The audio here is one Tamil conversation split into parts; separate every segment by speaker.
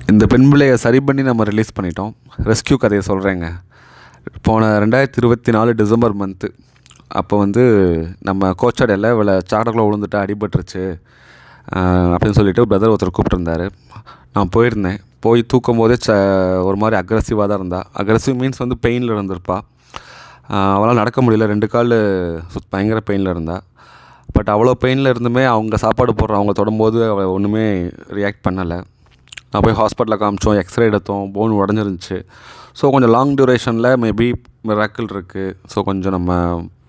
Speaker 1: இந்த பெண் பிள்ளையை சரி பண்ணி நம்ம ரிலீஸ் பண்ணிட்டோம். ரெஸ்க்யூ கதையை சொல்கிறேங்க. போன 2024 டிசம்பர் மந்த்து அப்போ வந்து நம்ம கோச்சாடையில் இவளை சாக்கடைக்குள்ளே விழுந்துட்டு அடிபட்டுருச்சு அப்படின்னு சொல்லிட்டு பிரதர் ஒருத்தர் கூப்பிட்டுருந்தாரு. நான் போயிருந்தேன். போய் தூக்கும் போதே ஒரு மாதிரி அக்ரெசிவாக தான் இருந்தாள். அக்ரெசிவ் மீன்ஸ் வந்து பெயினில் இருந்திருப்பா. அவளால் நடக்க முடியல, 2 கால் பயங்கர பெயினில் இருந்தாள். பட் அவ்வளோ பெயினில் இருந்துமே அவங்க சாப்பாடு போடுறோம், அவங்க தொடும்போது அவள் ஒன்றுமே ரியாக்ட் பண்ணலை. நான் போய் ஹாஸ்பிட்டலில் காமிச்சோம், எக்ஸ்ரே எடுத்தோம், போன் உடஞ்சிருந்துச்சு. ஸோ கொஞ்சம் லாங் டியூரேஷனில் மேபி மிராக்கிள் இருக்குது, ஸோ கொஞ்சம் நம்ம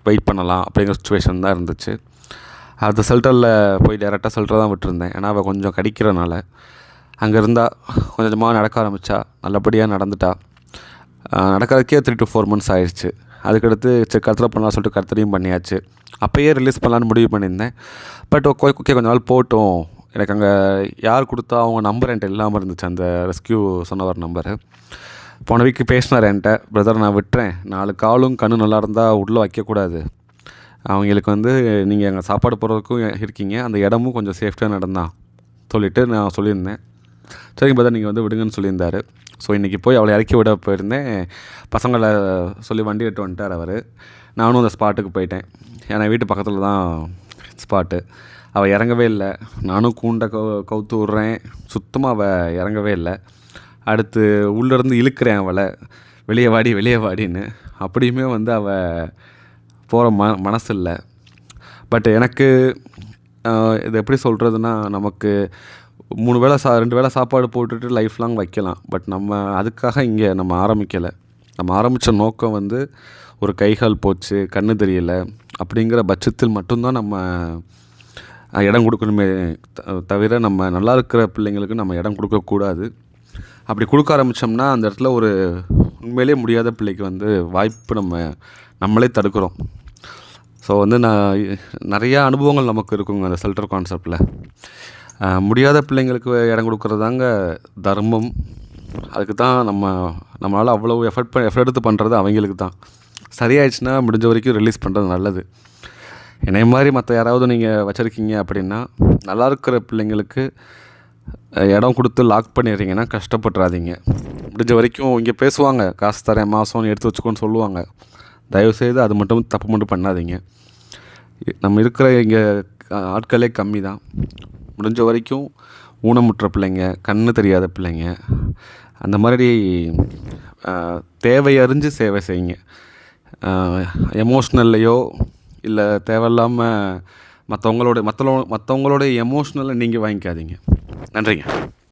Speaker 1: வெயிட் பண்ணலாம் அப்படிங்கிற சுச்சுவேஷன் தான் இருந்துச்சு. அது செல்டரில் போய் டேரெக்டாக செல்டர் தான் விட்டுருந்தேன். ஏன்னா அவள் கொஞ்சம் கடிக்கிறனால அங்கே இருந்தால் கொஞ்சமாக நடக்க ஆரம்பித்தா, நல்லபடியாக நடந்துட்டா. நடக்கிறதுக்கே 3 to 4 months ஆயிடுச்சு. அதுக்கடுத்து சரி கருத்தில் பண்ணலாம் சொல்லிட்டு கருத்தரையும் பண்ணியாச்சு. அப்போயே ரிலீஸ் பண்ணலான்னு முடிவு பண்ணியிருந்தேன். பட் ஓகே கொஞ்ச நாள் போட்டோம். எனக்கு அங்கே யார் கொடுத்தா அவங்க நம்பர் என்கிட்ட இல்லாமல் இருந்துச்சு, அந்த ரெஸ்க்யூ சொன்னவர் நம்பரு. போன வீக்கு பேசினார் என்கிட்ட, பிரதர் நான் விட்டுறேன், 4 காலும் கண்ணு நல்லா இருந்தால் உள்ளே வைக்கக்கூடாது, அவங்களுக்கு வந்து நீங்கள் எங்கள் சாப்பாடு போடுறதுக்கும் இருக்கீங்க, அந்த இடமும் கொஞ்சம் சேஃப்டியாக நடந்தான் சொல்லிவிட்டு நான் சொல்லியிருந்தேன். சரிங்க பிரதர் நீங்கள் வந்து விடுங்கன்னு சொல்லியிருந்தார். ஸோ இன்றைக்கி போய் அவளை இறக்கி விட போயிருந்தேன். பசங்களை சொல்லி வண்டி எடுத்து வந்துட்டார் அவர். நானும் அந்த ஸ்பாட்டுக்கு போயிட்டேன். ஏன்னா வீட்டு பக்கத்தில் தான் ஸ்பாட்டு. அவள் இறங்கவே இல்லை. நானும் கூண்டை கவுத்து விட்றேன், சுத்தமாக அவள் இறங்கவே இல்லை. அடுத்து உள்ளேருந்து இழுக்கிறேன் அவளை, வெளியே வாடின்னு. அப்படியுமே வந்து அவள் போகிற மனசு இல்லை. பட் எனக்கு இது எப்படி சொல்கிறதுனா, நமக்கு 2 வேளை சாப்பாடு போட்டுட்டு லைஃப் லாங் வைக்கலாம். பட் நம்ம அதுக்காக இங்கே நம்ம ஆரம்பிக்கலை. நம்ம ஆரம்பித்த நோக்கம் வந்து ஒரு கைகால் போச்சு, கண்ணு தெரியலை அப்படிங்கிற பட்சத்தில் மட்டும்தான் நம்ம இடம் கொடுக்கணுமே தவிர, நம்ம நல்லா இருக்கிற பிள்ளைங்களுக்கு நம்ம இடம் கொடுக்கக்கூடாது. அப்படி கொடுக்க ஆரம்பித்தோம்னா அந்த இடத்துல ஒரு உண்மையிலே முடியாத பிள்ளைக்கு வந்து வாய்ப்பு நம்மளே தடுக்கிறோம். ஸோ வந்து நிறையா அனுபவங்கள் நமக்கு இருக்குங்க அந்த ஷெல்டர் கான்செப்டில். முடியாத பிள்ளைங்களுக்கு இடம் கொடுக்குறது தாங்க தர்மம். அதுக்கு தான் நம்மளால் அவ்வளோ எஃபர்ட் எடுத்து பண்ணுறது அவங்களுக்கு தான். சரியாயிடுச்சுன்னா முடிஞ்ச வரைக்கும் ரிலீஸ் பண்ணுறது நல்லது. என்னை மாதிரி மற்ற யாராவது நீங்கள் வச்சுருக்கீங்க அப்படின்னா, நல்லா இருக்கிற பிள்ளைங்களுக்கு இடம் கொடுத்து லாக் பண்ணிடுறீங்கன்னா கஷ்டப்பட்டுறாதீங்க. முடிஞ்ச வரைக்கும் இங்கே பேசுவாங்க, காசு தரேன் மாதம்னு எடுத்து வச்சுக்கோன்னு சொல்லுவாங்க. தயவுசெய்து அது மட்டும் தப்பு மட்டும் பண்ணாதீங்க. நம்ம இருக்கிற இங்கே ஆட்களே கம்மி தான். முடிஞ்ச வரைக்கும் ஊனமுற்ற பிள்ளைங்க, கண்ணு தெரியாத பிள்ளைங்க, அந்த மாதிரி தேவையறிஞ்சு சேவை செய்யுங்க. எமோஷ்னல்லையோ இல்லை தேவையில்லாமல் மற்றவங்களோட எமோஷ்னலை நீங்கள் வாங்கிக்காதீங்க. நன்றிங்க.